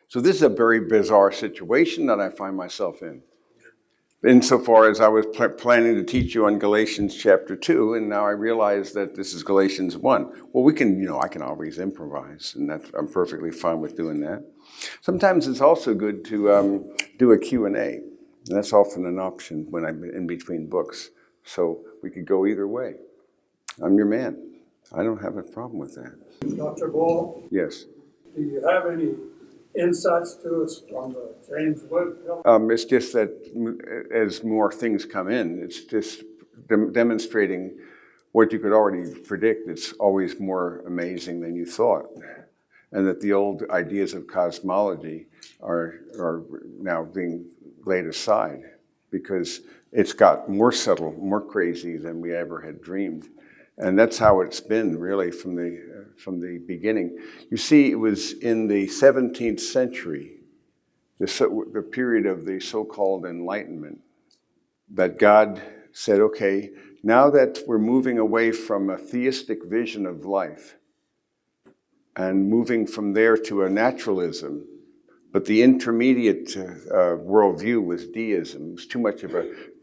So this is a very bizarre situation that I find myself in. Insofar as I was planning to teach you on Galatians chapter 2, and now I realize that this is Galatians 1. Well, we can, I can always improvise, and I'm perfectly fine with doing that. Sometimes it's also good to do a Q&A, and that's often an option when I'm in between books. So we could go either way. I'm your man. I don't have a problem with that. Dr. Ball? Yes. Do you have any insights to us on the James Whitfield? It's just that as more things come in, it's just demonstrating what you could already predict. It's always more amazing than you thought. And that the old ideas of cosmology are now being laid aside because it's got more subtle, more crazy than we ever had dreamed. And that's how it's been really from the beginning. You see, it was in the 17th century, the period of the so-called Enlightenment, that God said, okay, now that we're moving away from a theistic vision of life and moving from there to a naturalism, but the intermediate worldview was deism. It was too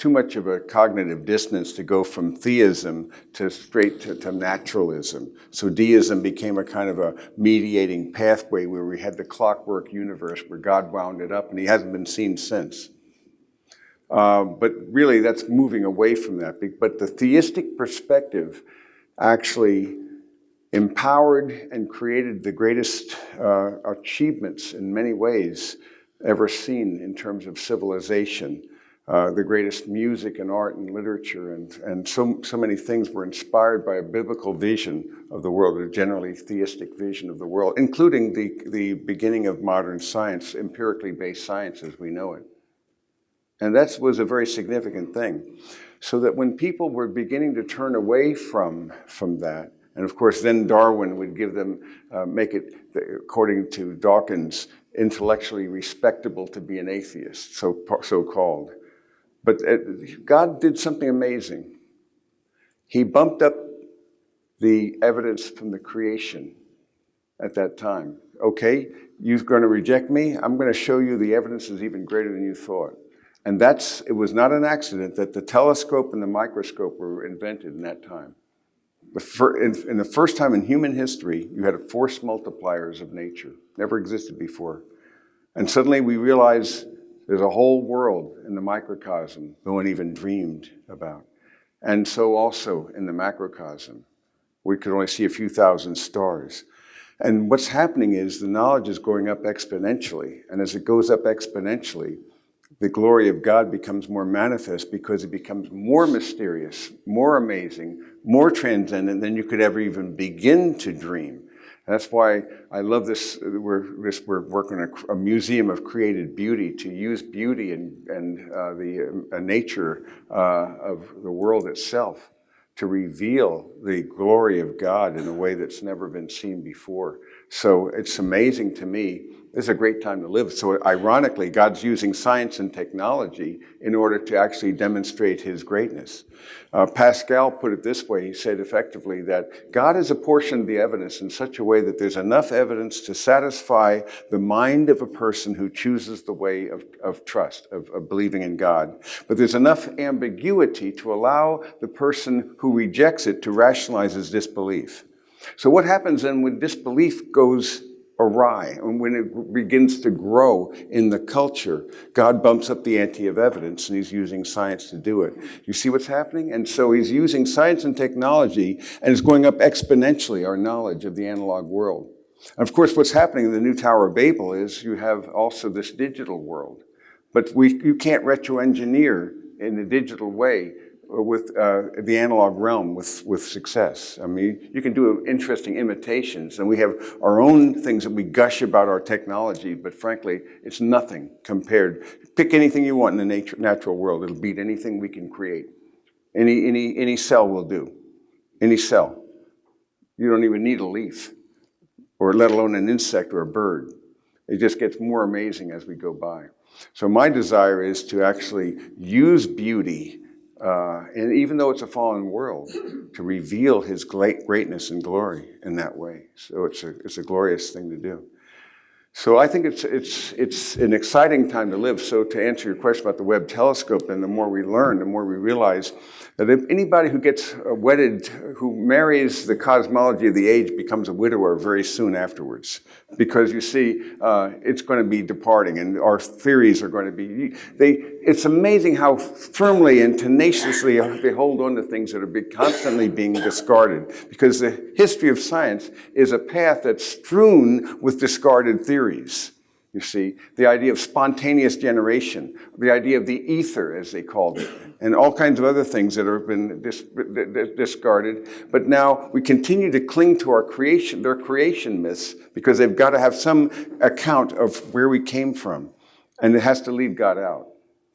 much of a cognitive dissonance to go from theism to straight to naturalism. So deism became a kind of a mediating pathway where we had the clockwork universe where God wound it up, and he hasn't been seen since. But really, that's moving away from that. But the theistic perspective actually empowered and created the greatest achievements in many ways ever seen in terms of civilization. The greatest music and art and literature and so many things were inspired by a biblical vision of the world, a generally theistic vision of the world, including the beginning of modern science, empirically based science as we know it. And that was a very significant thing. So that when people were beginning to turn away from that, and of course, then Darwin would give them, make it, according to Dawkins, intellectually respectable to be an atheist, so-called. But God did something amazing. He bumped up the evidence from the creation at that time. Okay, you're going to reject me? I'm going to show you the evidence is even greater than you thought. And it was not an accident that the telescope and the microscope were invented in that time. In the first time in human history, you had force multipliers of nature. Never existed before. And suddenly we realize there's a whole world in the microcosm no one even dreamed about. And so also in the macrocosm, we could only see a few thousand stars. And what's happening is the knowledge is going up exponentially. And as it goes up exponentially, the glory of God becomes more manifest because it becomes more mysterious, more amazing, more transcendent than you could ever even begin to dream. And that's why I love this. We're working on a museum of created beauty, to use beauty and the nature of the world itself to reveal the glory of God in a way that's never been seen before. So it's amazing to me. It's a great time to live. So ironically, God's using science and technology in order to actually demonstrate his greatness. Pascal put it this way. He said effectively that God has apportioned the evidence in such a way that there's enough evidence to satisfy the mind of a person who chooses the way of trust, of believing in God. But there's enough ambiguity to allow the person who rejects it to rationalize his disbelief. So what happens then when disbelief goes awry, and when it begins to grow in the culture, God bumps up the ante of evidence, and he's using science to do it. You see what's happening? And so he's using science and technology, and it's going up exponentially, our knowledge of the analog world. And of course, what's happening in the new Tower of Babel is you have also this digital world. But you can't retro-engineer in a digital way with the analog realm with success. I mean, you can do interesting imitations, and we have our own things that we gush about our technology, but frankly, it's nothing compared. Pick anything you want in the natural world. It'll beat anything we can create. Any cell will do. Any cell. You don't even need a leaf, or let alone an insect or a bird. It just gets more amazing as we go by. So my desire is to actually use beauty, and even though it's a fallen world, to reveal his greatness and glory in that way. So it's a glorious thing to do. So I think it's an exciting time to live. So to answer your question about the Webb telescope, and the more we learn, the more we realize that if anybody who gets wedded, who marries the cosmology of the age, becomes a widower very soon afterwards. Because you see, it's going to be departing, and our theories are going to be, it's amazing how firmly and tenaciously they hold on to things that are constantly being discarded. Because the history of science is a path that's strewn with discarded theories. You see, the idea of spontaneous generation, the idea of the ether, as they called it, and all kinds of other things that have been discarded. But now we continue to cling to their creation myths, because they've got to have some account of where we came from, and it has to leave God out.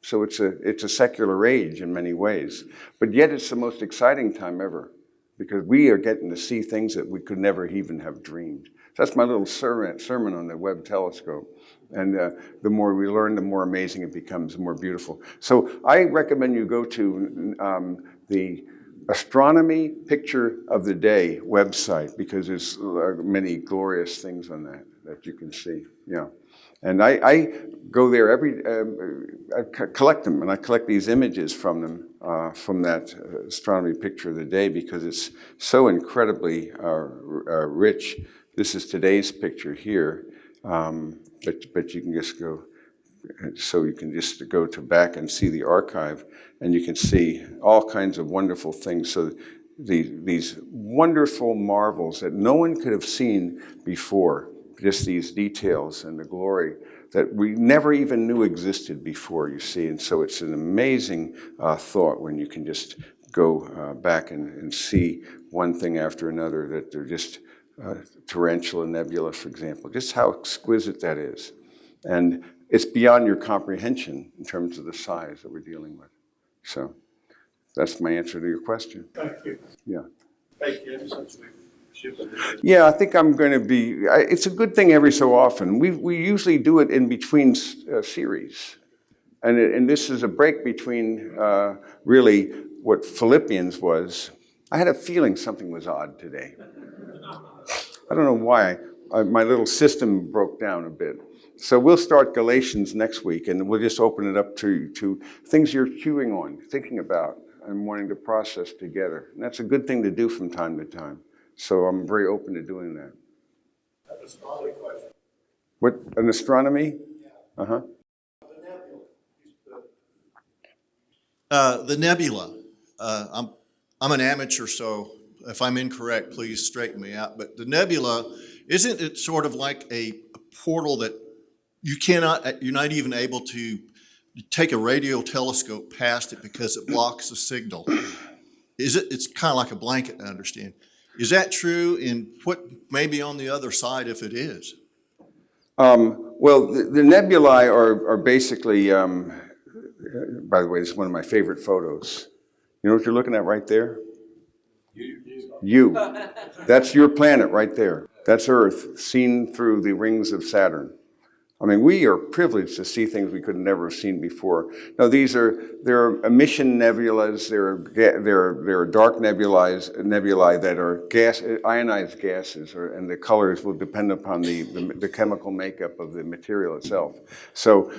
So it's a secular age in many ways, but yet it's the most exciting time ever, because we are getting to see things that we could never even have dreamed. So that's my little sermon on the Webb telescope. And the more we learn, the more amazing it becomes, the more beautiful. So I recommend you go to the Astronomy Picture of the Day website, because there's many glorious things on that you can see. Yeah. And I go there I collect them, and I collect these images from them, from that Astronomy Picture of the Day, because it's so incredibly rich. This is today's picture here, but you can just go, so you can just go to back and see the archive, and you can see all kinds of wonderful things. So these wonderful marvels that no one could have seen before, just these details and the glory that we never even knew existed before, you see. And so it's an amazing thought when you can just go back and see one thing after another, that they're just Tarantula Nebula, for example, just how exquisite that is. And it's beyond your comprehension in terms of the size that we're dealing with. So that's my answer to your question. Thank you. Yeah. Thank you. Since we've shifted it. Yeah, I think I'm going to be, it's a good thing every so often. We usually do it in between series. And this is a break between really what Philippians was. I had a feeling something was odd today. I don't know why. My little system broke down a bit. So we'll start Galatians next week, and we'll just open it up to things you're chewing on, thinking about, and wanting to process together. And that's a good thing to do from time to time. So I'm very open to doing that. An astronomy question. What, an astronomy? Yeah. Uh-huh. The nebula. I'm an amateur, so if I'm incorrect, please straighten me out. But the nebula, isn't it sort of like a portal that you're not even able to take a radio telescope past it because it blocks the signal? It's kind of like a blanket, I understand. Is that true? And what may be on the other side if it is? Well, the nebulae are basically, by the way, this is one of my favorite photos. You know what you're looking at right there? You. That's your planet right there. That's Earth, seen through the rings of Saturn. I mean, we are privileged to see things we could never have seen before. Now, there are emission nebulas, there are dark nebulae that are ionized gases, and the colors will depend upon the chemical makeup of the material itself. So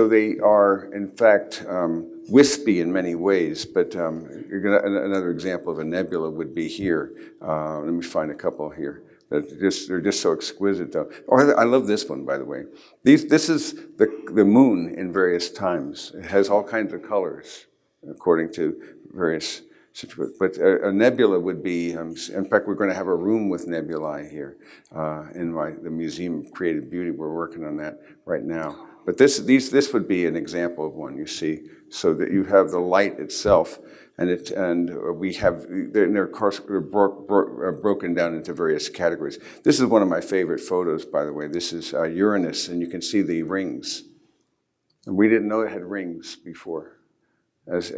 they are, in fact, wispy in many ways, but another example of a nebula would be here. Let me find a couple here. They're just so exquisite, though. Oh, I love this one, by the way. This is the moon in various times. It has all kinds of colors, according to various situations. But a nebula would be, in fact, we're going to have a room with nebulae here in the Museum of Creative Beauty. We're working on that right now. But this would be an example of one, you see, so that you have the light itself, and we have, they're broken down into various categories. This is one of my favorite photos, by the way. This is Uranus, and you can see the rings. And we didn't know it had rings before, as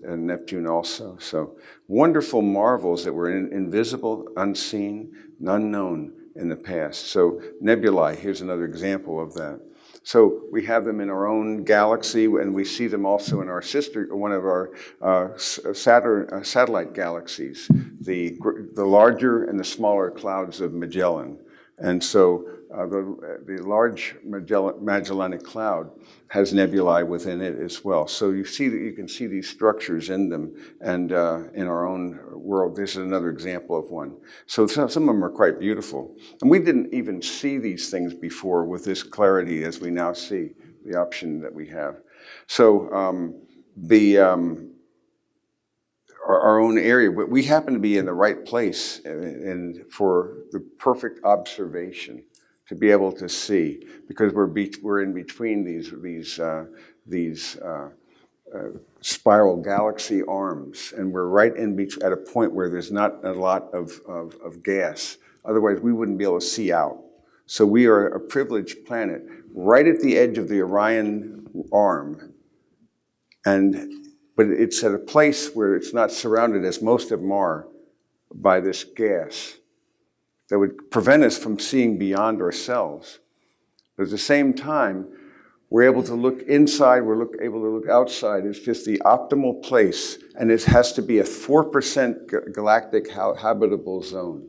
Neptune also. So wonderful marvels that were invisible, unseen, unknown in the past. So nebulae, here's another example of that. So we have them in our own galaxy, and we see them also in one of our satellite galaxies, the larger and the smaller clouds of Magellan. And so the Large Magellanic Cloud has nebulae within it as well. So you can see these structures in them, and in our own world, this is another example of one. So some of them are quite beautiful. And we didn't even see these things before with this clarity as we now see the option that we have. So our own area, but we happen to be in the right place and for the perfect observation to be able to see, because we're in between these spiral galaxy arms, and we're right at a point where there's not a lot of gas. Otherwise, we wouldn't be able to see out. So we are a privileged planet right at the edge of the Orion arm, but it's at a place where it's not surrounded, as most of them are, by this gas that would prevent us from seeing beyond ourselves. But at the same time, we're able to look inside, able to look outside. It's just the optimal place, and it has to be a 4% galactic habitable zone.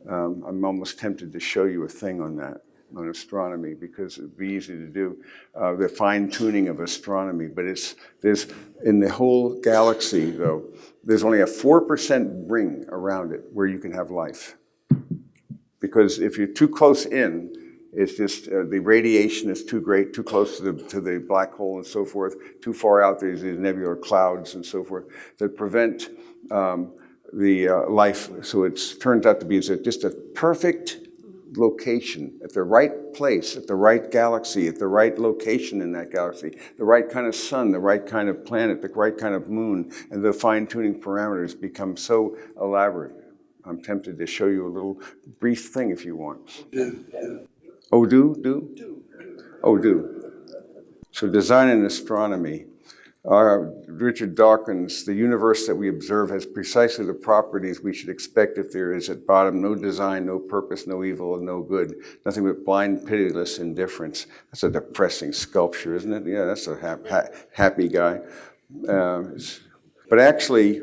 I'm almost tempted to show you a thing on that, on astronomy, because it'd be easy to do, the fine-tuning of astronomy. But there's in the whole galaxy, though, there's only a 4% ring around it where you can have life. Because if you're too close in, it's just the radiation is too great, too close to the black hole and so forth. Too far out, there's these nebular clouds and so forth that prevent the life. So it turns out to be just a perfect location at the right place, at the right galaxy, at the right location in that galaxy, the right kind of sun, the right kind of planet, the right kind of moon, and the fine-tuning parameters become so elaborate. I'm tempted to show you a little brief thing if you want. Oh, do? Oh, do. So design and astronomy. Richard Dawkins, the universe that we observe has precisely the properties we should expect if there is at bottom no design, no purpose, no evil, and no good. Nothing but blind, pitiless indifference. That's a depressing sculpture, isn't it? Yeah, that's a happy guy. But actually,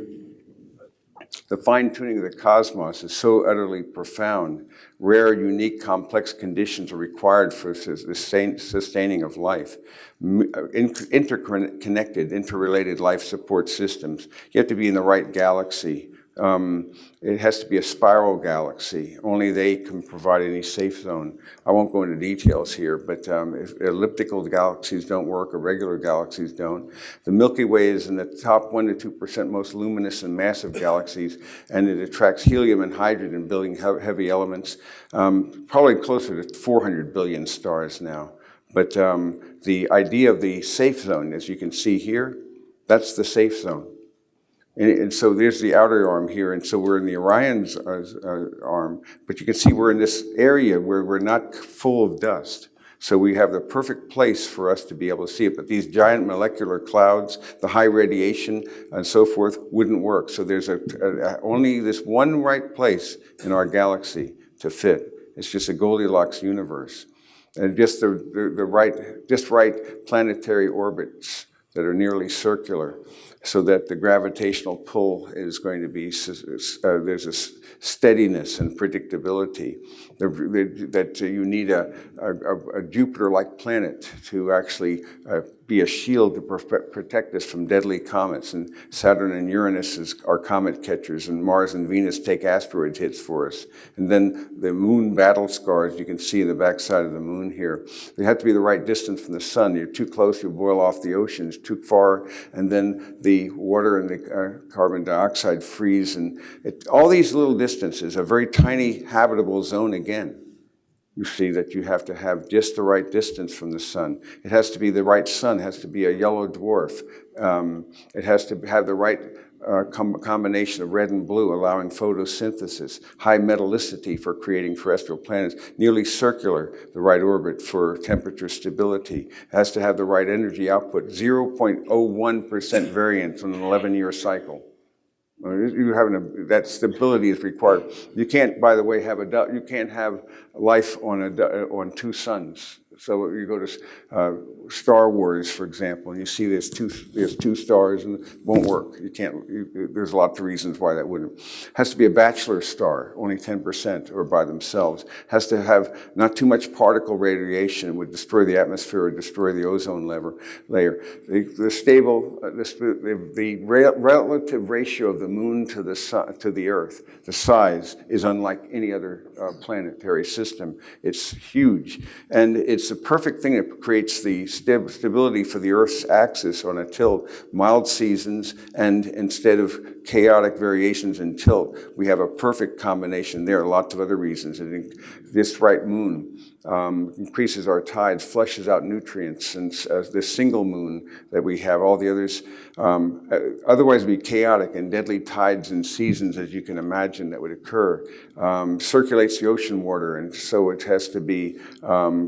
the fine-tuning of the cosmos is so utterly profound. Rare, unique, complex conditions are required for the sustaining of life. Interconnected, interrelated life support systems. You have to be in the right galaxy. It has to be a spiral galaxy. Only they can provide any safe zone. I won't go into details here, but if elliptical galaxies don't work, irregular galaxies don't. The Milky Way is in the top 1% to 2% most luminous and massive galaxies, and it attracts helium and hydrogen, building heavy elements, probably closer to 400 billion stars now. But the idea of the safe zone, as you can see here, that's the safe zone. And so there's the outer arm here, and so we're in the Orion's arm, but you can see we're in this area where we're not full of dust. So we have the perfect place for us to be able to see it. But these giant molecular clouds, the high radiation, and so forth, wouldn't work. So there's only this one right place in our galaxy to fit. It's just a Goldilocks universe. And just the right planetary orbits that are nearly circular, so that the gravitational pull is going to be, there's a steadiness and predictability, that you need a Jupiter-like planet to actually be a shield to protect us from deadly comets. And Saturn and Uranus are comet catchers, and Mars and Venus take asteroid hits for us. And then the moon battle scars, you can see the backside of the moon here. They have to be the right distance from the sun. You're too close, you boil off the oceans. Too far, and then the water and the carbon dioxide freeze. And all these little distances, a very tiny habitable zone again. You see that you have to have just the right distance from the sun. It has to be the right sun. It has to be a yellow dwarf. It has to have the right combination of red and blue, allowing photosynthesis, high metallicity for creating terrestrial planets, nearly circular, the right orbit for temperature stability. It has to have the right energy output, 0.01% variance on an 11-year cycle. That stability is required. You can't, by the way, you can't have life on two suns. So you go to Star Wars, for example, and you see there's two stars and it won't work. You can't. There's lots of reasons why that wouldn't. Has to be a bachelor star, only 10% or by themselves. Has to have not too much particle radiation, would destroy the atmosphere or destroy the ozone layer. The stable, the relative ratio of the moon to the sun, to the Earth, the size is unlike any other planetary system. It's huge, and it's a perfect thing that creates the stability for the Earth's axis on a tilt, mild seasons, and instead of chaotic variations in tilt, we have a perfect combination there. Lots of other reasons. This right moon increases our tides, flushes out nutrients, and this single moon that we have, all the others, otherwise would be chaotic and deadly tides and seasons, as you can imagine, that would occur. Circulates the ocean water, and so it has to be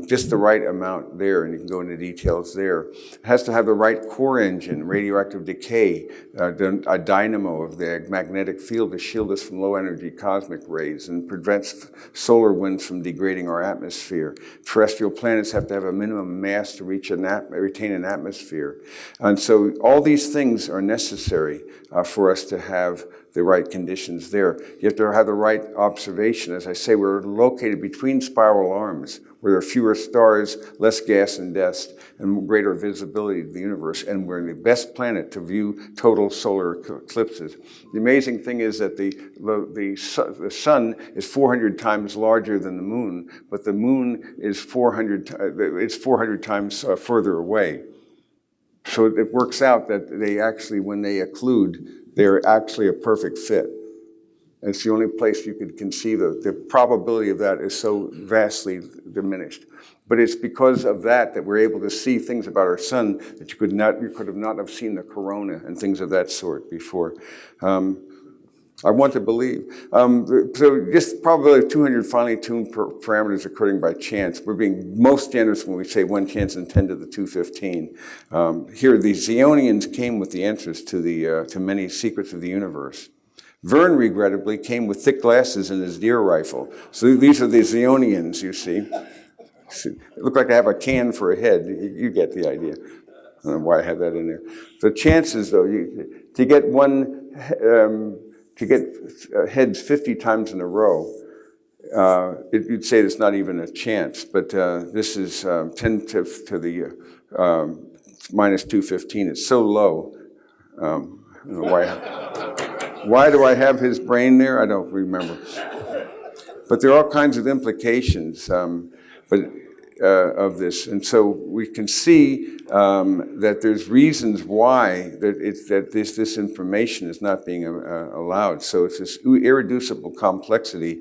just the right amount there, and you can go into details there. It has to have the right core engine, radioactive decay, a dynamo of the magnetic field to shield us from low energy cosmic rays and prevents solar winds from degrading our atmosphere. Terrestrial planets have to have a minimum mass to retain an atmosphere. And so all these things are necessary for us to have the right conditions there. You have to have the right observation. As I say, we're located between spiral arms, where there are fewer stars, less gas and dust, and greater visibility to the universe. And we're the best planet to view total solar eclipses. The amazing thing is that the sun is 400 times larger than the moon, but the moon is 400 times further away. So it works out that they actually, when they occlude, they're actually a perfect fit. And it's the only place you could conceive of. The probability of that is so vastly diminished. But it's because of that we're able to see things about our sun that you could not have seen the corona and things of that sort before. I want to believe. So just probability of 200 finely tuned parameters occurring by chance. We're being most generous when we say 1 chance in 10 to the 215. Here, the Xeonians came with the answers to many secrets of the universe. Verne, regrettably, came with thick glasses in his deer rifle. So these are the Xeonians, you see. It looked like I have a can for a head. You get the idea. I don't know why I have that in there. The chances, though, to get heads 50 times in a row, you'd say it's not even a chance, but this is 10 to the minus 215. It's so low. I don't know why. Why do I have his brain there? I don't remember. But there are all kinds of implications of this. And so we can see that there's reasons why this information is not being allowed. So it's this irreducible complexity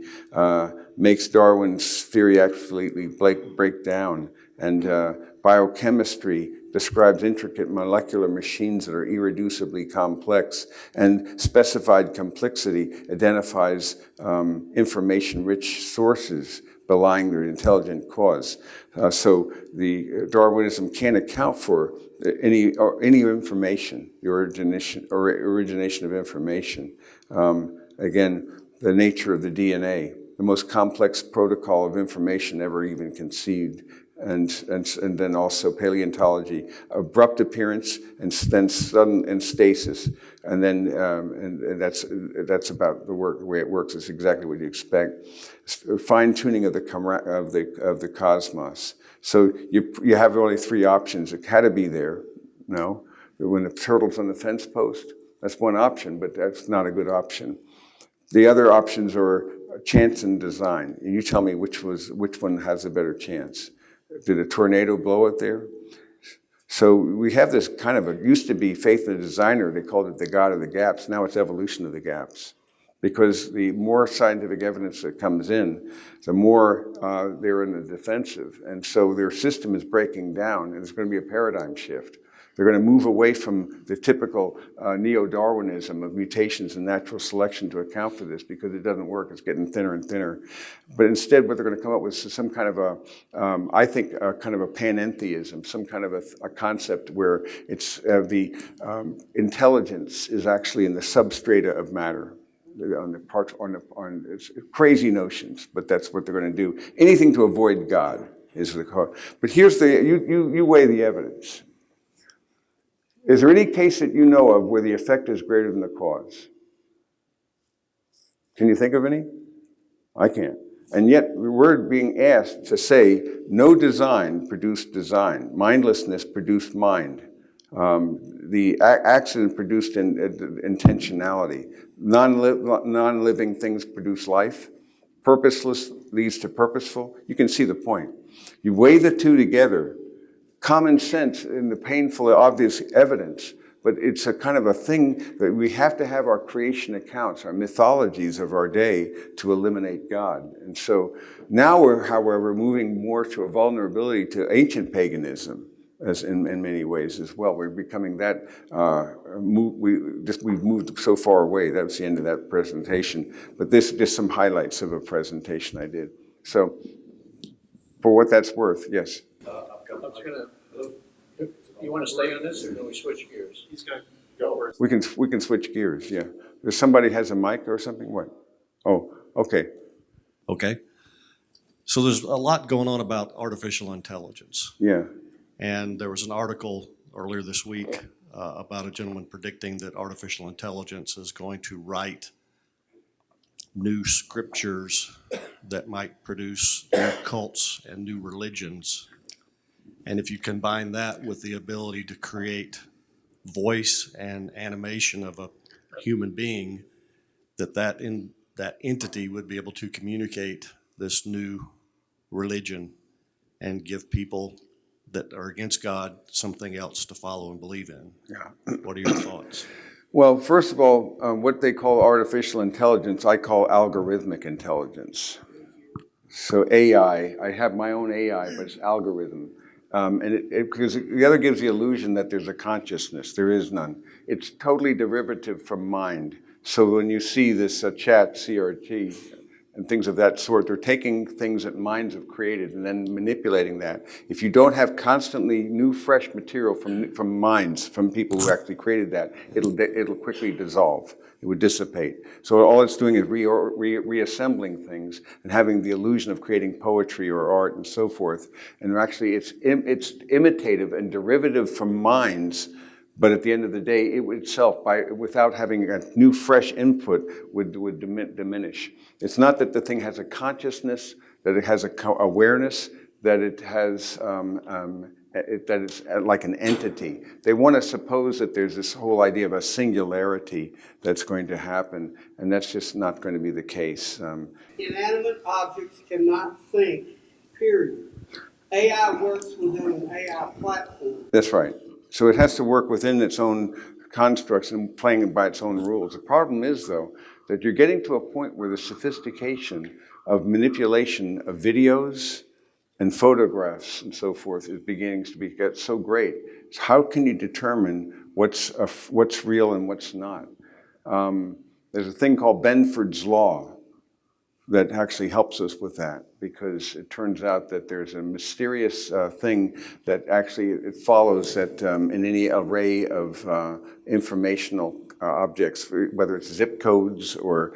makes Darwin's theory absolutely break down. And biochemistry describes intricate molecular machines that are irreducibly complex, and specified complexity identifies information-rich sources belying their intelligent cause. So the Darwinism can't account for any information, the origination of information. Again, the nature of the DNA, the most complex protocol of information ever even conceived. And then also paleontology, abrupt appearance and then sudden and stasis, and then and that's about the way it works. It's exactly what you expect. Fine tuning of the cosmos. So you have only 3 options. It had to be there. No, when the turtle's on the fence post, that's one option, but that's not a good option. The other options are chance and design. You tell me which one has a better chance. Did a tornado blow it there? So we have this kind of it used to be faith in the designer. They called it the God of the gaps. Now it's evolution of the gaps. Because the more scientific evidence that comes in, the more they're in the defensive. And so their system is breaking down, and it's going to be a paradigm shift. They're going to move away from the typical neo-Darwinism of mutations and natural selection to account for this, because it doesn't work. It's getting thinner and thinner. But instead, what they're going to come up with is some kind of I think, kind of a panentheism, some kind of a concept where it's the intelligence is actually in the substrata of matter. It's crazy notions, but that's what they're going to do. Anything to avoid God. is the cause. But here's you weigh the evidence. Is there any case that you know of where the effect is greater than the cause? Can you think of any? I can't. And yet we're being asked to say no design produced design. Mindlessness produced mind. The accident produced intentionality. Non-living things produce life. Purposeless leads to purposeful. You can see the point. You weigh the two together. Common sense in the painful, obvious evidence, but it's a kind of a thing that we have to have our creation accounts, our mythologies of our day to eliminate God. And so now we're, however, moving more to a vulnerability to ancient paganism, as in many ways as well. We're becoming that, we've moved so far away. That was the end of that presentation. But this just some highlights of a presentation I did. So for what that's worth, yes. You want to stay on this, or do we switch gears? He's going to go first. We can switch gears, yeah. If somebody has a mic or something, what? Oh, okay. Okay. So there's a lot going on about artificial intelligence. Yeah. And there was an article earlier this week about a gentleman predicting that artificial intelligence is going to write new scriptures that might produce new cults and new religions. And if you combine that with the ability to create voice and animation of a human being, that entity would be able to communicate this new religion and give people that are against God something else to follow and believe in. Yeah. What are your thoughts? Well, first of all, what they call artificial intelligence, I call algorithmic intelligence. So AI, I have my own AI, but it's algorithm. Because the other gives the illusion that there's a consciousness. There is none. It's totally derivative from mind. So when you see this chat, CRT, and things of that sort, they're taking things that minds have created and then manipulating that. If you don't have constantly new, fresh material from minds, from people who actually created that, it'll quickly dissolve. It would dissipate. So all it's doing is reassembling things and having the illusion of creating poetry or art and so forth. And actually, it's imitative and derivative from minds. But at the end of the day, it itself, without having a new, fresh input, would diminish. It's not that the thing has a consciousness, that it has awareness, that it has that it's like an entity. They want to suppose that there's this whole idea of a singularity that's going to happen, and that's just not going to be the case. Inanimate objects cannot think, period. AI works within an AI platform. That's right. So it has to work within its own constructs and playing by its own rules. The problem is, though, that you're getting to a point where the sophistication of manipulation of videos and photographs and so forth is beginning to get so great. So how can you determine what's real and what's not? There's a thing called Benford's Law that actually helps us with that, because it turns out that there's a mysterious thing that actually it follows that in any array of informational objects, whether it's zip codes or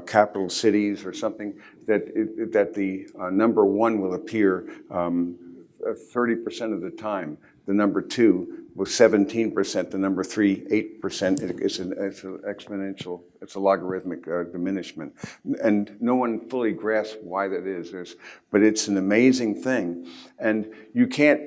capital cities or something, that the number 1 will appear 30% of the time. The number 2 was 17%, the number 3, 8%. It's an exponential, it's a logarithmic diminishment. And no one fully grasps why that is. But it's an amazing thing. And you can't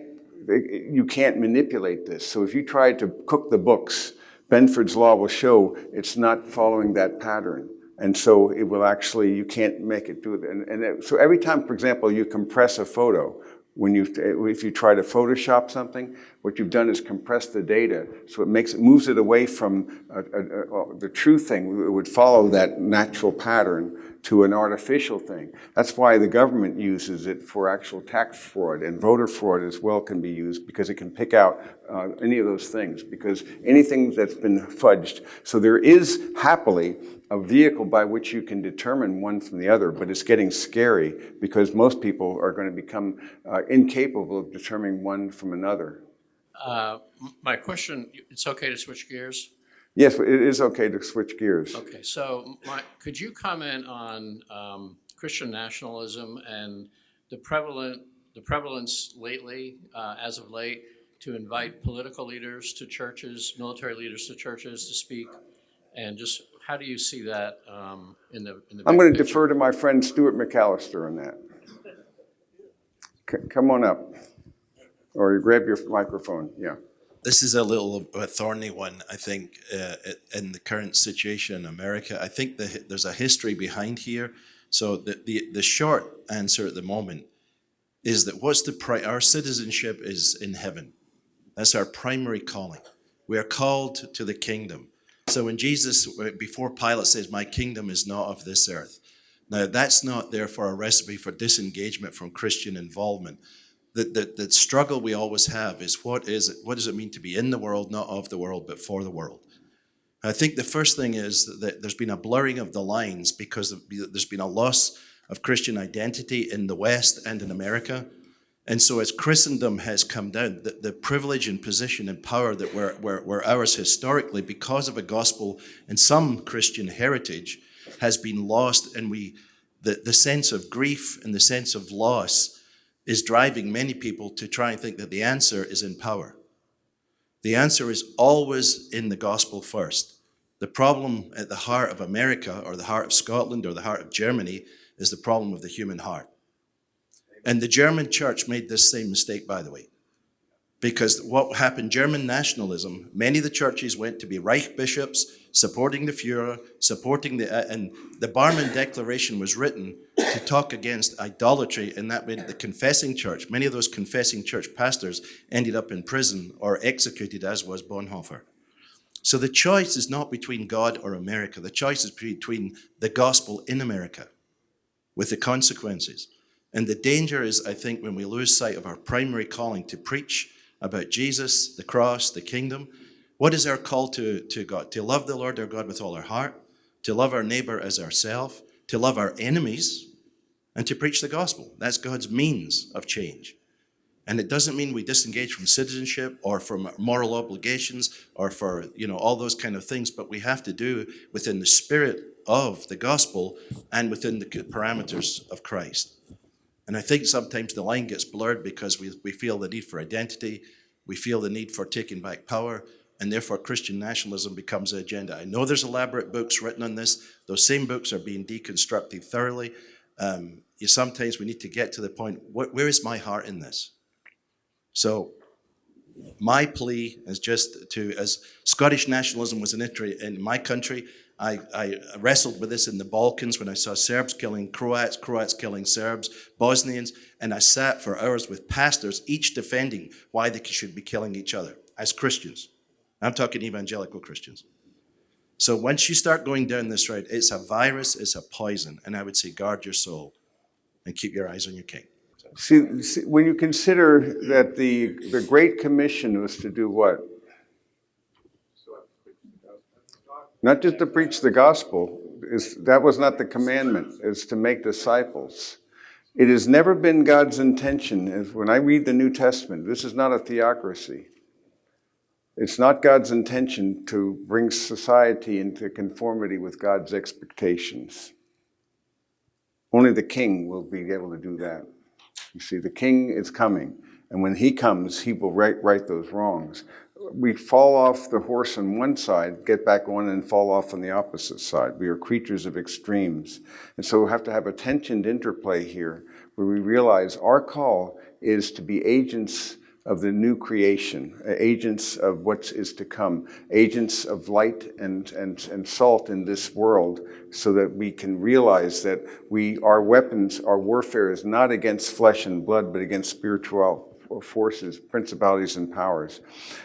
manipulate this. So if you try to cook the books, Benford's Law will show it's not following that pattern. And so it will actually, you can't make it do it. So every time, for example, you compress a photo, if you try to Photoshop something, what you've done is compress the data, so it moves it away from the true thing. It would follow that natural pattern to an artificial thing. That's why the government uses it for actual tax fraud, and voter fraud as well can be used, because it can pick out any of those things, because anything that's been fudged. So there is happily a vehicle by which you can determine one from the other, but it's getting scary because most people are going to become incapable of determining one from another. My question, it's okay to switch gears? Yes, it is okay to switch gears. Okay, so could you comment on Christian nationalism and the prevalent the prevalence lately, as of late, to invite political leaders to churches, military leaders to churches to speak, and just how do you see that in the I'm big going to picture? defer to my friend Stuart McAllister on that. Come on up, or grab your microphone, yeah. This is a little a thorny one, I think, in the current situation in America. I think there's a history behind here. So the short answer at the moment is that our citizenship is in heaven. That's our primary calling. We are called to the kingdom. So when Jesus, before Pilate says, "My kingdom is not of this earth," now that's not therefore a recipe for disengagement from Christian involvement. The struggle we always have is what does it mean to be in the world, not of the world, but for the world? I think the first thing is that there's been a blurring of the lines because there's been a loss of Christian identity in the West and in America. And so as Christendom has come down, the privilege and position and power that were ours historically because of a gospel and some Christian heritage has been lost, and the sense of grief and the sense of loss is driving many people to try and think that the answer is in power. The answer is always in the gospel first. The problem at the heart of America or the heart of Scotland or the heart of Germany is the problem of the human heart. And the German church made this same mistake, by the way, because what happened, German nationalism, many of the churches went to be Reich bishops, supporting the Führer, and the Barmen Declaration was written to talk against idolatry, and that meant the confessing church. Many of those confessing church pastors ended up in prison or executed, as was Bonhoeffer. So the choice is not between God or America. The choice is between the gospel in America with the consequences. And the danger is, I think, when we lose sight of our primary calling to preach about Jesus, the cross, the kingdom. What is our call to God? To love the Lord our God with all our heart, to love our neighbor as ourselves, to love our enemies, and to preach the gospel. That's God's means of change. And it doesn't mean we disengage from citizenship or from moral obligations or for, all those kind of things, but we have to do within the spirit of the gospel and within the parameters of Christ. And I think sometimes the line gets blurred because we feel the need for identity, we feel the need for taking back power, and therefore Christian nationalism becomes the agenda. I know there's elaborate books written on this. Those same books are being deconstructed thoroughly. Sometimes we need to get to the point, where is my heart in this? So my plea is just as Scottish nationalism was an entry in my country, I wrestled with this in the Balkans when I saw Serbs killing Croats, Croats killing Serbs, Bosnians, and I sat for hours with pastors, each defending why they should be killing each other as Christians. I'm talking evangelical Christians. So once you start going down this road, it's a virus, it's a poison, and I would say guard your soul and keep your eyes on your king. See, when you consider that the Great Commission was to do what? Not just to preach the gospel, that was not the commandment, is to make disciples. It has never been God's intention, when I read the New Testament, this is not a theocracy. It's not God's intention to bring society into conformity with God's expectations. Only the king will be able to do that. You see, the king is coming, and when he comes, he will right those wrongs. We fall off the horse on one side, get back on, and fall off on the opposite side. We are creatures of extremes. And so we have to have a tensioned interplay here, where we realize our call is to be agents of the new creation, agents of what is to come, agents of light and salt in this world, so that we can realize that our weapons, our warfare is not against flesh and blood, but against spiritual forces, principalities and powers.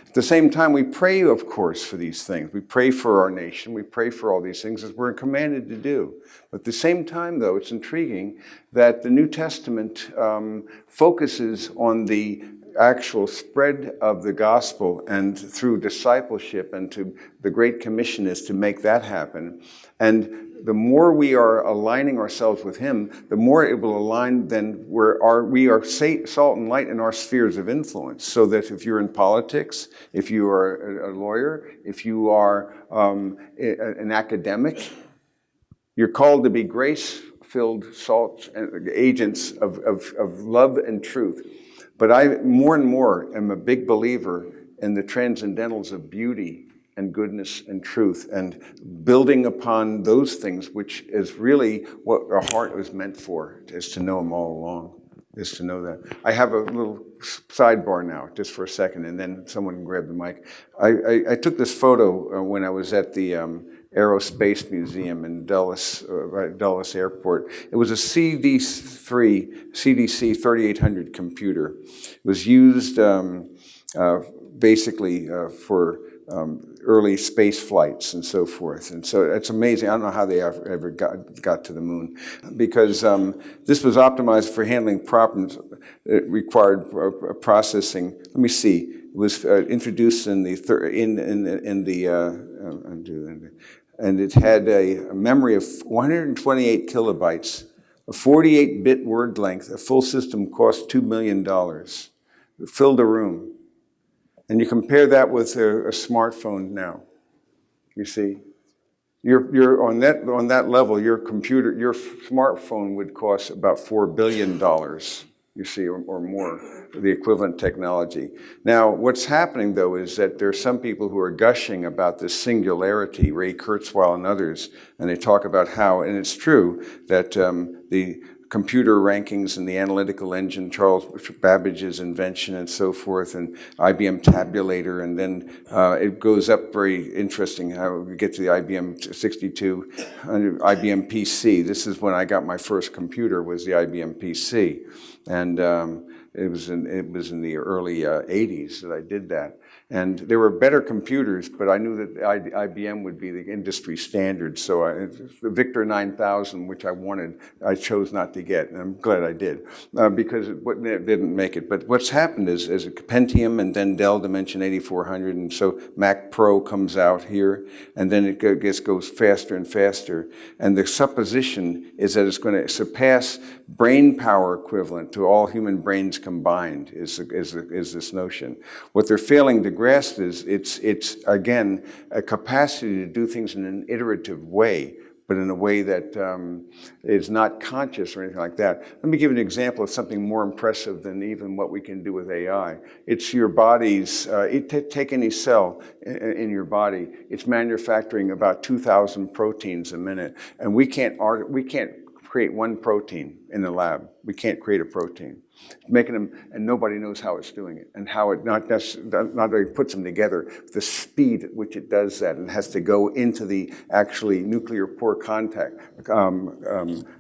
At the same time, we pray, of course, for these things. We pray for our nation. We pray for all these things as we're commanded to do. But at the same time, though, it's intriguing that the New Testament focuses on the actual spread of the gospel and through discipleship, and to the Great Commission is to make that happen. And the more we are aligning ourselves with him, the more it will align then we are salt and light in our spheres of influence. So that if you're in politics, if you are a lawyer, if you are an academic, you're called to be grace filled salts and agents of love and truth. But I more and more am a big believer in the transcendentals of beauty and goodness and truth, and building upon those things, which is really what our heart was meant for, is to know Him all along, is to know that. I have a little sidebar now, just for a second, and then someone can grab the mic. I took this photo when I was at the Aerospace Museum in Dulles Airport. It was a CDC 3800 computer. It was used basically for early space flights and so forth. And so it's amazing. I don't know how they ever got to the moon, because this was optimized for handling problems that required processing. Let me see. It was introduced in the and it had a memory of 128 kilobytes, a 48-bit word length. A full system cost $2 million. It filled a room. And you compare that with a smartphone now. You see, you're on that level. Your smartphone would cost about $4 billion. You see, or more, the equivalent technology. Now, what's happening though is that there are some people who are gushing about this singularity, Ray Kurzweil and others, and they talk about how, and it's true that the computer rankings and the analytical engine, Charles Babbage's invention and so forth, and IBM Tabulator, and then it goes up very interesting how we get to the IBM 62, IBM PC. This is when I got my first computer, was the IBM PC. And it was in the early 80s that I did that. And there were better computers, but I knew that IBM would be the industry standard. So the Victor 9000, which I wanted, I chose not to get. And I'm glad I did, because it didn't make it. But what's happened is Pentium and then Dell Dimension 8400, and so Mac Pro comes out here, and then it goes faster and faster. And the supposition is that it's going to surpass brain power equivalent to all human brains combined, is this notion. What they're failing to grasp is it's again a capacity to do things in an iterative way, but in a way that is not conscious or anything like that. Let me give you an example of something more impressive than even what we can do with AI. It's your body's, take any cell in your body, it's manufacturing about 2,000 proteins a minute, and we can't create one protein in the lab. We can't create a protein. Making them, and nobody knows how it's doing it, and how it not only puts them together, the speed at which it does that, and has to go into the actually nuclear pore contact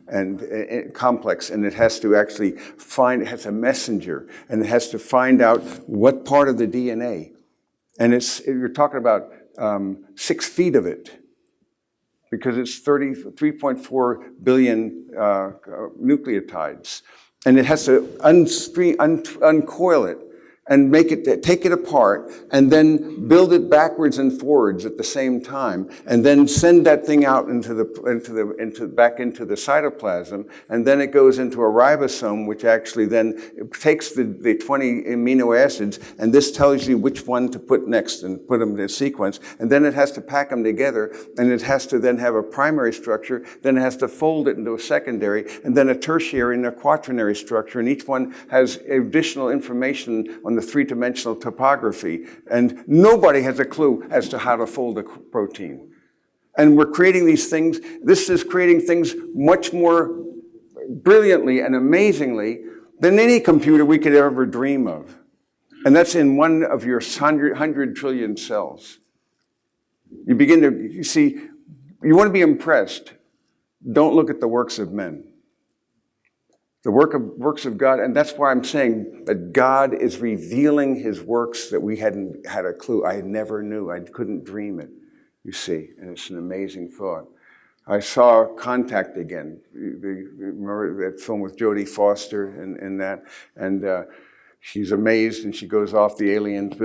and complex, and it has to actually find, it has a messenger, and it has to find out what part of the DNA, and you're talking about 6 feet of it, because it's 3.4 billion nucleotides. And it has to uncoil it and take it apart, and then build it backwards and forwards at the same time, and then send that thing out back into the cytoplasm, and then it goes into a ribosome, which actually then takes the 20 amino acids, and this tells you which one to put next and put them in a sequence, and then it has to pack them together, and it has to then have a primary structure, then it has to fold it into a secondary, and then a tertiary and a quaternary structure, and each one has additional information on the three-dimensional topography, and nobody has a clue as to how to fold a protein. And we're creating these things. This is creating things much more brilliantly and amazingly than any computer we could ever dream of. And that's in one of your 100 trillion cells. You see, you want to be impressed, don't look at the works of men. The works of God, and that's why I'm saying that God is revealing His works that we hadn't had a clue. I never knew. I couldn't dream it, you see, and it's an amazing thought. I saw Contact again. Remember that film with Jodie Foster and that? And she's amazed, and she goes off. The aliens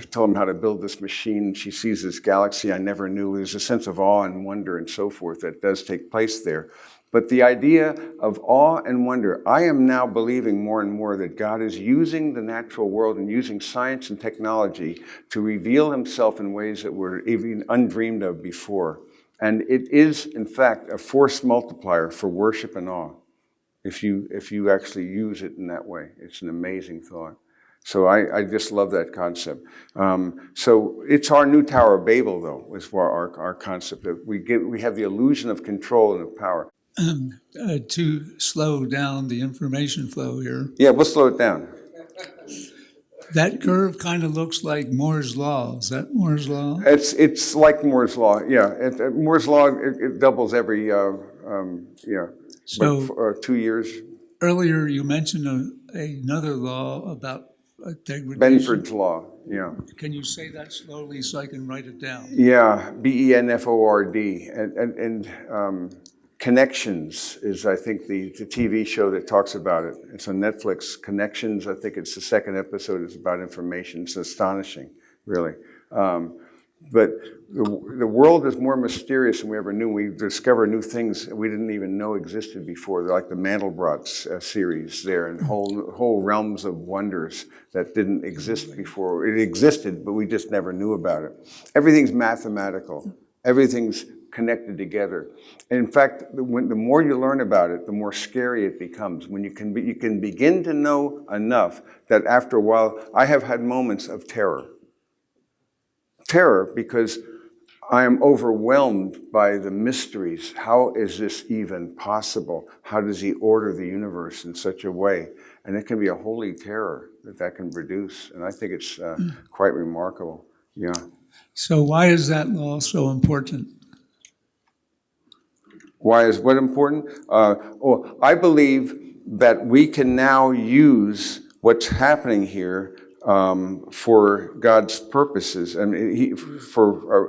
tell them how to build this machine. She sees this galaxy I never knew. There's a sense of awe and wonder and so forth that does take place there. But the idea of awe and wonder, I am now believing more and more that God is using the natural world and using science and technology to reveal Himself in ways that were even undreamed of before. And it is, in fact, a force multiplier for worship and awe. If you actually use it in that way, it's an amazing thought. So I just love that concept. So it's our new Tower of Babel, though, is for our concept. That we have the illusion of control and of power. To slow down the information flow here. Yeah, we'll slow it down. That curve kind of looks like Moore's Law. Is that Moore's Law? It's like Moore's Law. Yeah, Moore's Law it doubles every So- for 2 years. Earlier, you mentioned another law about degradation. Benford's Law. Yeah. Can you say that slowly so I can write it down? Yeah, Benford, and Connections is, I think, the TV show that talks about it. It's on Netflix. Connections, I think it's the second episode, is about information. It's astonishing, really. But the world is more mysterious than we ever knew. We discover new things we didn't even know existed before, like the Mandelbrot series there, and whole realms of wonders that didn't exist before. It existed, but we just never knew about it. Everything's mathematical. Everything's connected together. And in fact, the more you learn about it, the more scary it becomes. When you can begin to know enough that after a while, I have had moments of terror. Terror because I am overwhelmed by the mysteries. How is this even possible? How does he order the universe in such a way? And it can be a holy terror that can produce. And I think it's quite remarkable. Yeah. So why is that law so important? Why is what important? I believe that we can now use what's happening here for God's purposes. I mean,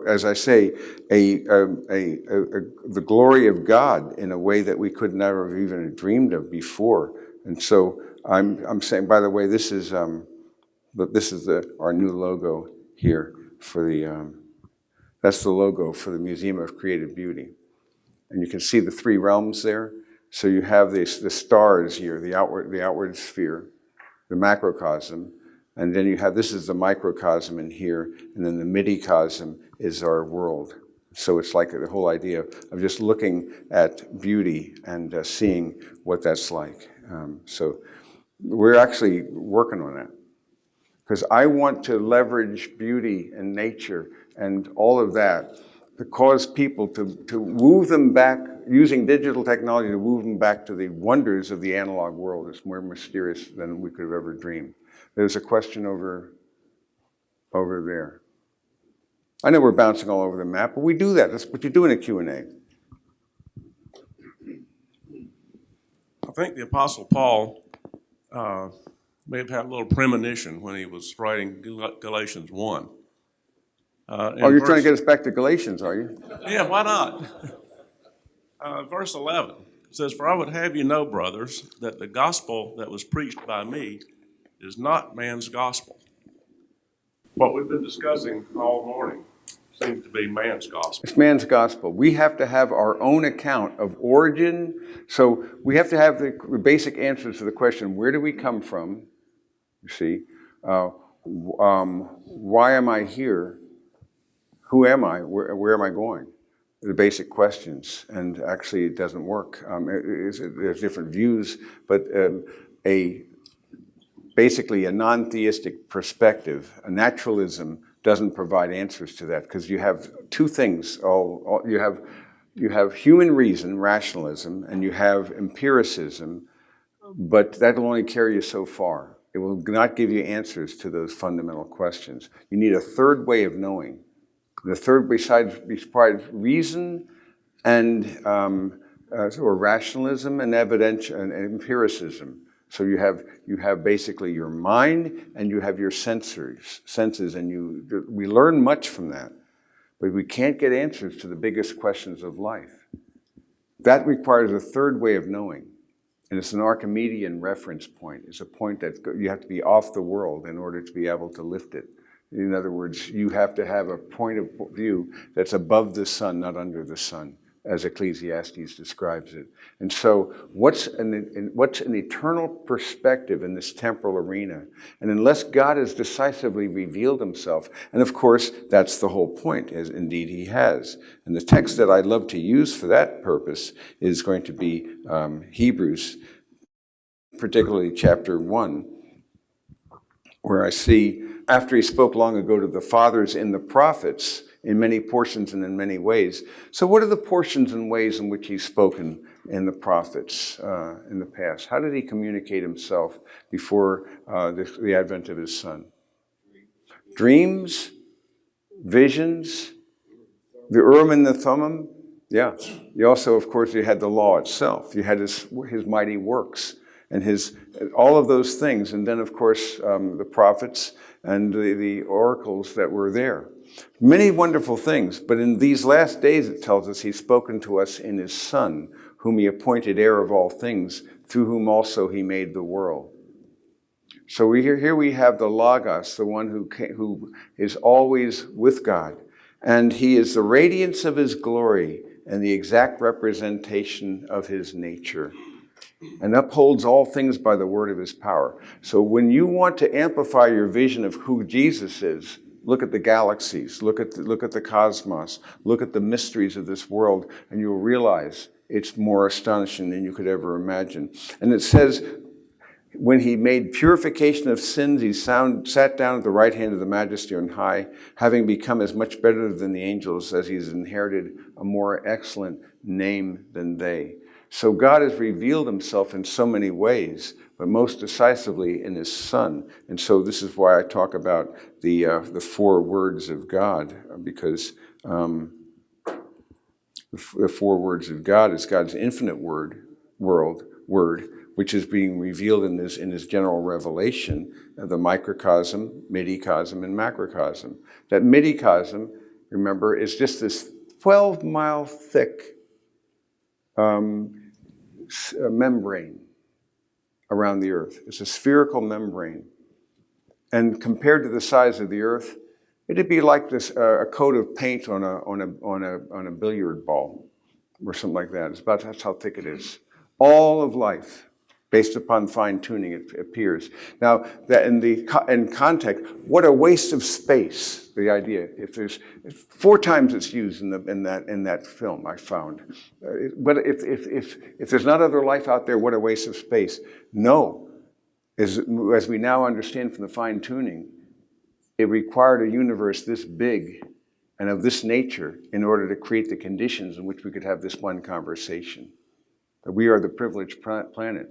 as I say, the glory of God in a way that we could never have even dreamed of before. And so I'm saying, by the way, this is our new logo here for the. That's the logo for the Museum of Creative Beauty. And you can see the three realms there. So you have the stars here, the outward sphere, the macrocosm, and then you have, this is the microcosm in here, and then the midicosm is our world. So it's like the whole idea of just looking at beauty and seeing what that's like. So we're actually working on that. Because I want to leverage beauty and nature and all of that to cause people to woo them back, using digital technology to woo them back to the wonders of the analog world. It's more mysterious than we could have ever dreamed. There's a question over there. I know we're bouncing all over the map, but we do that. That's what you do in a Q&A. I think the Apostle Paul may have had a little premonition when he was writing Galatians 1. You're trying to get us back to Galatians, are you? Yeah, why not? Verse 11 says, "For I would have you know, brothers, that the gospel that was preached by me is not man's gospel." What we've been discussing all morning seems to be man's gospel. It's man's gospel. We have to have our own account of origin. So we have to have the basic answers to the question, where do we come from? You see, why am I here? Who am I? Where am I going? The basic questions. And actually, it doesn't work. There's different views, but basically a non-theistic perspective, a naturalism, doesn't provide answers to that, because you have two things. You have human reason, rationalism, and you have empiricism, but that will only carry you so far. It will not give you answers to those fundamental questions. You need a third way of knowing. The third, besides reason and or rationalism and evidence and empiricism. So you have basically your mind and you have your senses, and we learn much from that, but we can't get answers to the biggest questions of life. That requires a third way of knowing, and it's an Archimedean reference point. It's a point that you have to be off the world in order to be able to lift it. In other words, you have to have a point of view that's above the sun, not under the sun. as Ecclesiastes describes it. And so what's an eternal perspective in this temporal arena? And unless God has decisively revealed himself, and of course, that's the whole point, as indeed he has. And the text that I love to use for that purpose is going to be Hebrews, particularly chapter 1, where I see, after he spoke long ago to the fathers in the prophets, in many portions and in many ways. So what are the portions and ways in which he's spoken in the prophets in the past? How did he communicate himself before the advent of his son? Dreams, visions, the Urim and the Thummim. Yeah. You also, of course, you had the law itself. You had his mighty works and all of those things. And then, of course, the prophets and the oracles that were there. Many wonderful things, but in these last days, it tells us he's spoken to us in his Son, whom he appointed heir of all things, through whom also he made the world. So here we have the Logos, the one who is always with God, and he is the radiance of his glory and the exact representation of his nature, and upholds all things by the word of his power. So when you want to amplify your vision of who Jesus is, look at the galaxies, look at the cosmos, look at the mysteries of this world, and you'll realize it's more astonishing than you could ever imagine. And it says, when he made purification of sins, he sat down at the right hand of the Majesty on high, having become as much better than the angels as he's inherited a more excellent name than they. So God has revealed himself in so many ways, but most decisively in his Son. And so this is why I talk about the 4 words of God, because the 4 words of God is God's infinite word, which is being revealed in his general revelation, the microcosm, midicosm, and macrocosm. That midicosm, remember, is just this 12-mile thick membrane around the earth. It's a spherical membrane. And compared to the size of the earth, it'd be like this a coat of paint on a billiard ball or something like that. That's how thick it is. All of life, based upon fine tuning, it appears. Now, that in context, what a waste of space. The idea, if there's 4 times it's used in that film, I found. But if there's not other life out there, what a waste of space. No, as we now understand from the fine tuning, it required a universe this big and of this nature in order to create the conditions in which we could have this one conversation. That we are the privileged planet.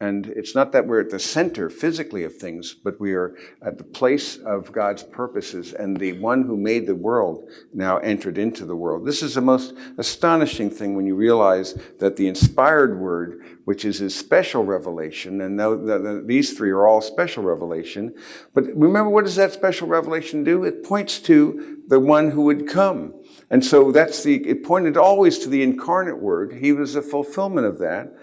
And it's not that we're at the center physically of things, but we are at the place of God's purposes, and the one who made the world now entered into the world. This is the most astonishing thing when you realize that the inspired word, which is his special revelation, and these 3 are all special revelation, but remember, what does that special revelation do? It points to the one who would come. And so it pointed always to the incarnate word. He was the fulfillment of that.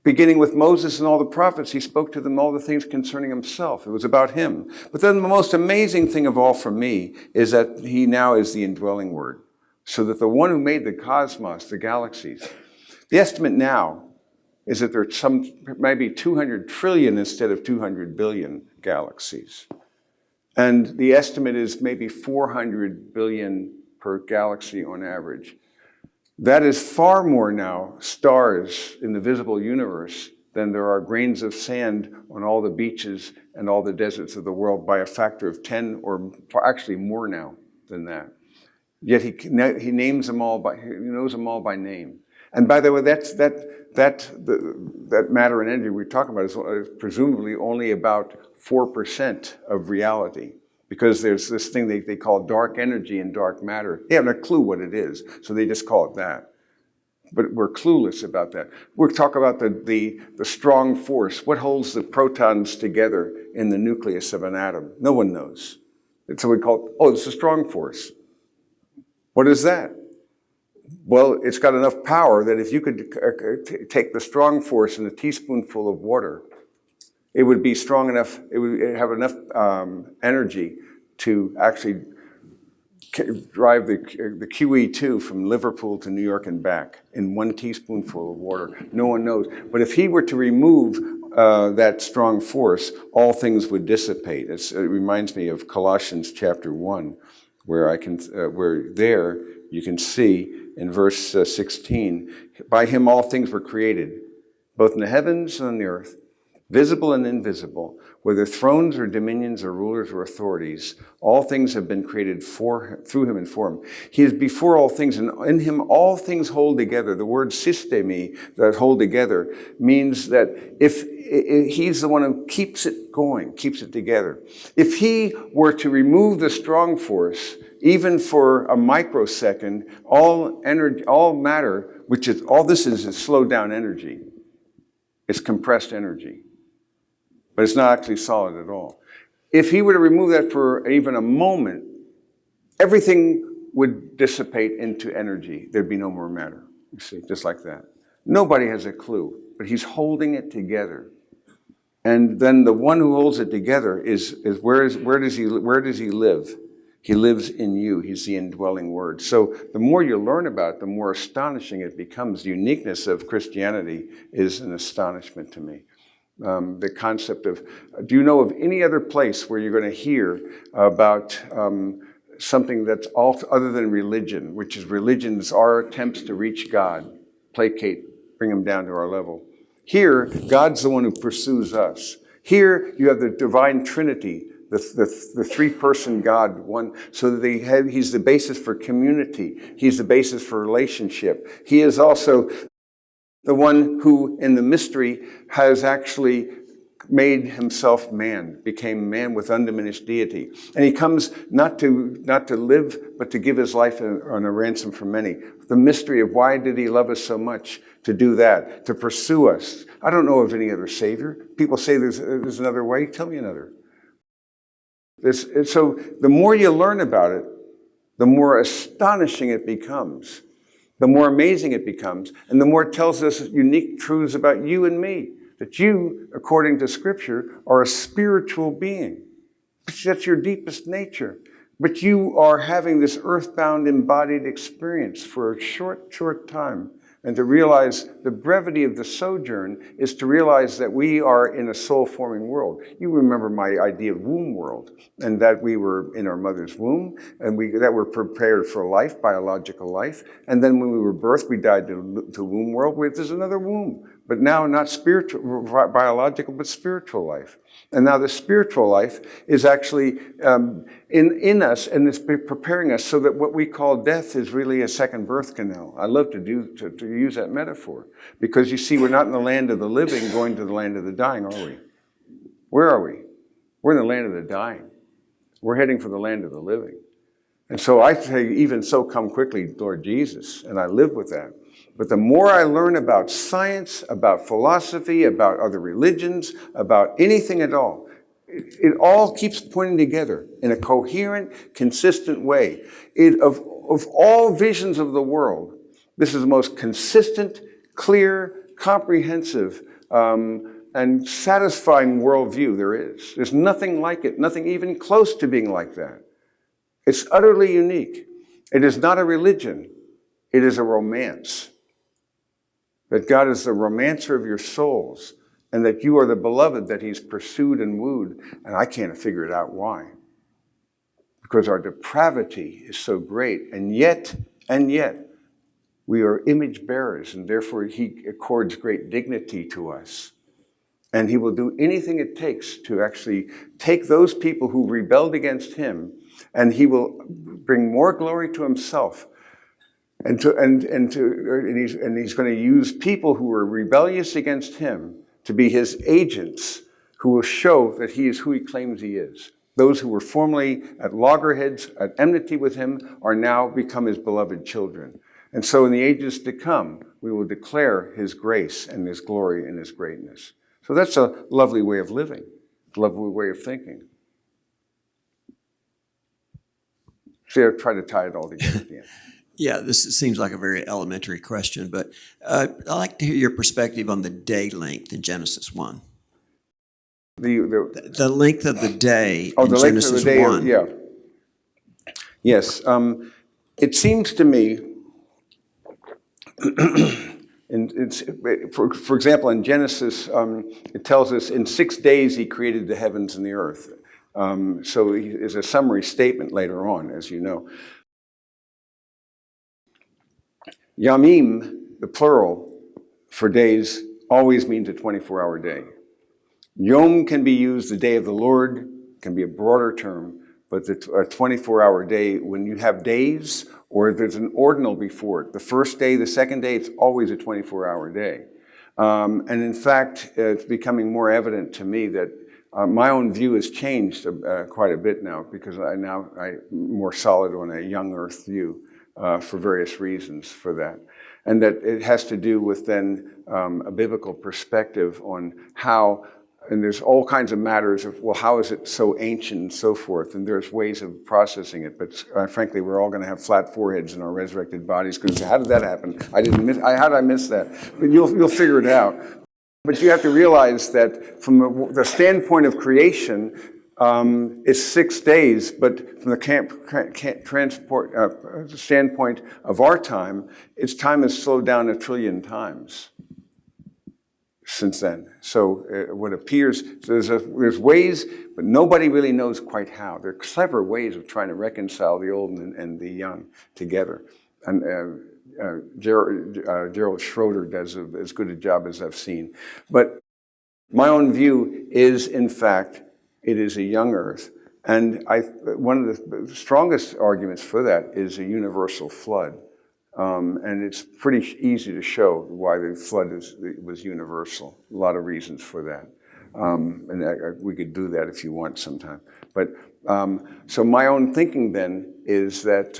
Beginning with Moses and all the prophets, he spoke to them all the things concerning himself. It was about him. But then the most amazing thing of all for me is that he now is the indwelling word. So that the one who made the cosmos, the galaxies, the estimate now is that there are maybe 200 trillion instead of 200 billion galaxies. And the estimate is maybe 400 billion per galaxy on average. That is far more now stars in the visible universe than there are grains of sand on all the beaches and all the deserts of the world, by a factor of 10 or actually more now than that. Yet he names them all he knows them all by name. And by the way, that matter and energy we're talking about is presumably only about 4% of reality. Because there's this thing they call dark energy and dark matter. They haven't a clue what it is, so they just call it that. But we're clueless about that. We're talking about the strong force. What holds the protons together in the nucleus of an atom? No one knows. And so we call it, it's a strong force. What is that? Well, it's got enough power that if you could take the strong force in a teaspoonful of water, it would be strong enough, it would have enough energy to actually drive the QE2 from Liverpool to New York and back in 1 teaspoonful of water. No one knows. But if he were to remove that strong force, all things would dissipate. It reminds me of Colossians chapter 1, where there you can see in verse 16, by him all things were created, both in the heavens and on the earth, visible and invisible, whether thrones or dominions or rulers or authorities, all things have been created through him and for him. He is before all things, and in him all things hold together. The word systemi, that hold together, means that if he's the one who keeps it going, keeps it together. If he were to remove the strong force, even for a microsecond, all energy, all matter, which is all this is slowed down energy. It's compressed energy. But it's not actually solid at all. If he were to remove that for even a moment, everything would dissipate into energy. There'd be no more matter, you see, just like that. Nobody has a clue, but he's holding it together. And then the one who holds it together is where does he live? He lives in you. He's the indwelling word. So the more you learn about it, the more astonishing it becomes. The uniqueness of Christianity is an astonishment to me. The concept of, do you know of any other place where you're going to hear about something that's all other than religion, which is religion's our attempts to reach God, placate, bring him down to our level. Here, God's the one who pursues us. Here, you have the divine Trinity, the three-person God, one, so that he's the basis for community. He's the basis for relationship. He is also the one who, in the mystery, has actually made himself man, became man with undiminished deity. And he comes not to live, but to give his life on a ransom for many. The mystery of why did he love us so much? To do that, to pursue us. I don't know of any other Savior. People say there's another way. Tell me another. So the more you learn about it, the more astonishing it becomes. The more amazing it becomes, and the more it tells us unique truths about you and me, that you, according to Scripture, are a spiritual being. That's your deepest nature. But you are having this earthbound embodied experience for a short time. And to realize the brevity of the sojourn is to realize that we are in a soul-forming world. You remember my idea of womb world, and that we were in our mother's womb, and that we're prepared for life, biological life. And then when we were birthed, we died to womb world, where there's another womb. But now not spiritual, biological, but spiritual life. And now the spiritual life is actually in us, and it's preparing us so that what we call death is really a second birth canal. I love to use that metaphor, because you see, we're not in the land of the living going to the land of the dying, are we? Where are we? We're in the land of the dying. We're heading for the land of the living. And so I say, even so, come quickly, Lord Jesus, and I live with that. But the more I learn about science, about philosophy, about other religions, about anything at all, it all keeps pointing together in a coherent, consistent way. Of all visions of the world, this is the most consistent, clear, comprehensive, and satisfying worldview there is. There's nothing like it, nothing even close to being like that. It's utterly unique. It is not a religion. It is a romance. That God is the romancer of your souls, and that you are the beloved that he's pursued and wooed. And I can't figure it out why. Because our depravity is so great, and yet, we are image bearers, and therefore he accords great dignity to us. And he will do anything it takes to actually take those people who rebelled against him, and he will bring more glory to himself. And he's going to use people who are rebellious against him to be his agents, who will show that he is who he claims he is. Those who were formerly at loggerheads, at enmity with him, are now become his beloved children. And so in the ages to come, we will declare his grace and his glory and his greatness. So that's a lovely way of living, a lovely way of thinking. See, I try to tie it all together at the end. Yeah, this seems like a very elementary question, but I'd like to hear your perspective on the day length in Genesis 1. The length of the day Oh, in the length Genesis of the day, 1. yeah. Yes, it seems to me, for example, in Genesis, it tells us in 6 days he created the heavens and the earth. So it's a summary statement later on, as you know. Yamim, the plural for days, always means a 24-hour day. Yom can be used, the day of the Lord, can be a broader term, but a 24-hour day, when you have days, or there's an ordinal before it, the first day, the second day, it's always a 24-hour day. And in fact, it's becoming more evident to me that my own view has changed quite a bit now, because I'm more solid on a young earth view for various reasons for that. And that it has to do with then a biblical perspective on how, and there's all kinds of matters of, well, how is it so ancient and so forth? And there's ways of processing it. But frankly, we're all going to have flat foreheads in our resurrected bodies, because how did that happen? How did I miss that? But you'll figure it out. But you have to realize that from the standpoint of creation, it's 6 days, but from the standpoint of our time, time has slowed down 1 trillion times since then. So what appears, there's ways, but nobody really knows quite how. There are clever ways of trying to reconcile the old and the young together. And Gerald Schroeder does as good a job as I've seen. But my own view is, in fact, it is a young earth. And one of the strongest arguments for that is a universal flood. And it's pretty easy to show why the flood was universal. A lot of reasons for that. And we could do that if you want sometime. But so my own thinking then is that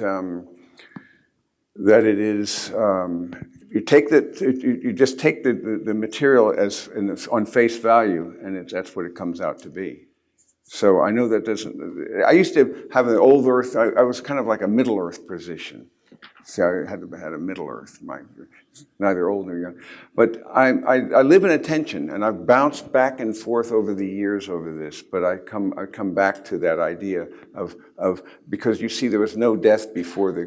it is, you just take the material on face value, and that's what it comes out to be. So I know that doesn't, I used to have an old earth, I was kind of like a middle earth position. See, I had a middle earth, neither old nor young. But I live in a tension, and I've bounced back and forth over the years over this, but I come back to that idea of because you see there was no death before the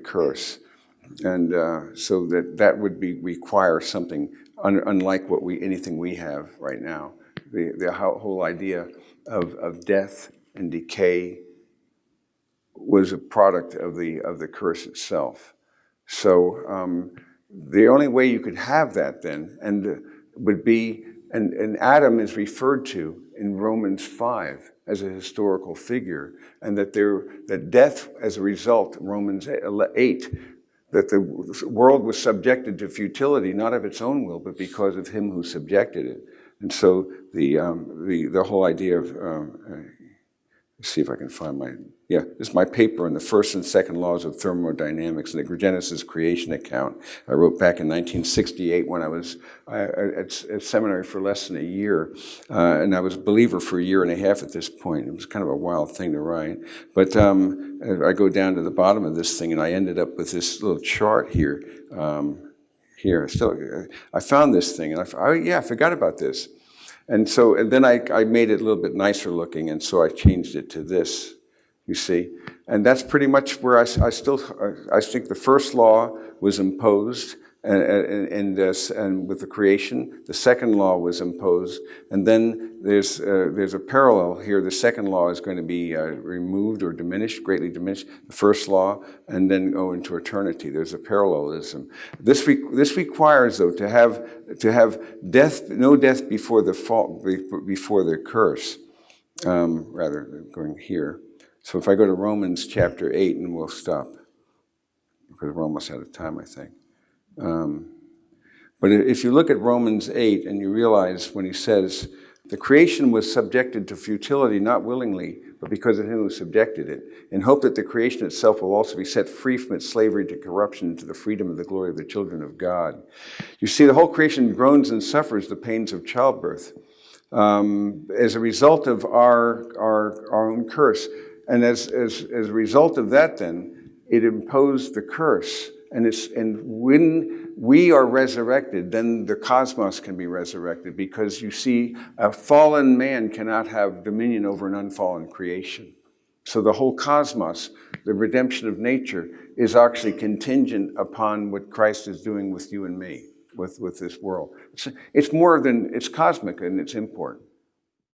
curse. And so that would require something unlike anything we have right now. The whole idea of death and decay was a product of the curse itself. So the only way you could have that then would be, and Adam is referred to in Romans 5 as a historical figure, and that death as a result, Romans 8, that the world was subjected to futility, not of its own will, but because of him who subjected it. And so the whole idea of, let's see if I can find this is my paper on the first and second laws of thermodynamics in the Genesis creation account I wrote back in 1968 when I was at seminary for less than a year. And I was a believer for a year and a half at this point. It was kind of a wild thing to write. But I go down to the bottom of this thing, and I ended up with this little chart here. I found this thing, and I forgot about this. And then I made it a little bit nicer looking, and so I changed it to this, you see. And that's pretty much where I think the first law was imposed, and with the creation, the second law was imposed, and then there's a parallel here. The second law is going to be removed or diminished, greatly diminished. The first law, and then go into eternity. There's a parallelism. This requires, though, to have death, no death before the fall, before the curse. Rather, going here. So if I go to Romans chapter 8, and we'll stop because we're almost out of time, I think. But if you look at Romans 8 and you realize when he says, the creation was subjected to futility not willingly, but because of him who subjected it, in hope that the creation itself will also be set free from its slavery to corruption into the freedom of the glory of the children of God. You see, the whole creation groans and suffers the pains of childbirth as a result of our own curse. And as a result of that, then, it imposed the curse. And when we are resurrected, then the cosmos can be resurrected, because you see, a fallen man cannot have dominion over an unfallen creation. So the whole cosmos, the redemption of nature, is actually contingent upon what Christ is doing with you and me, with this world. It's more than, it's cosmic in its import.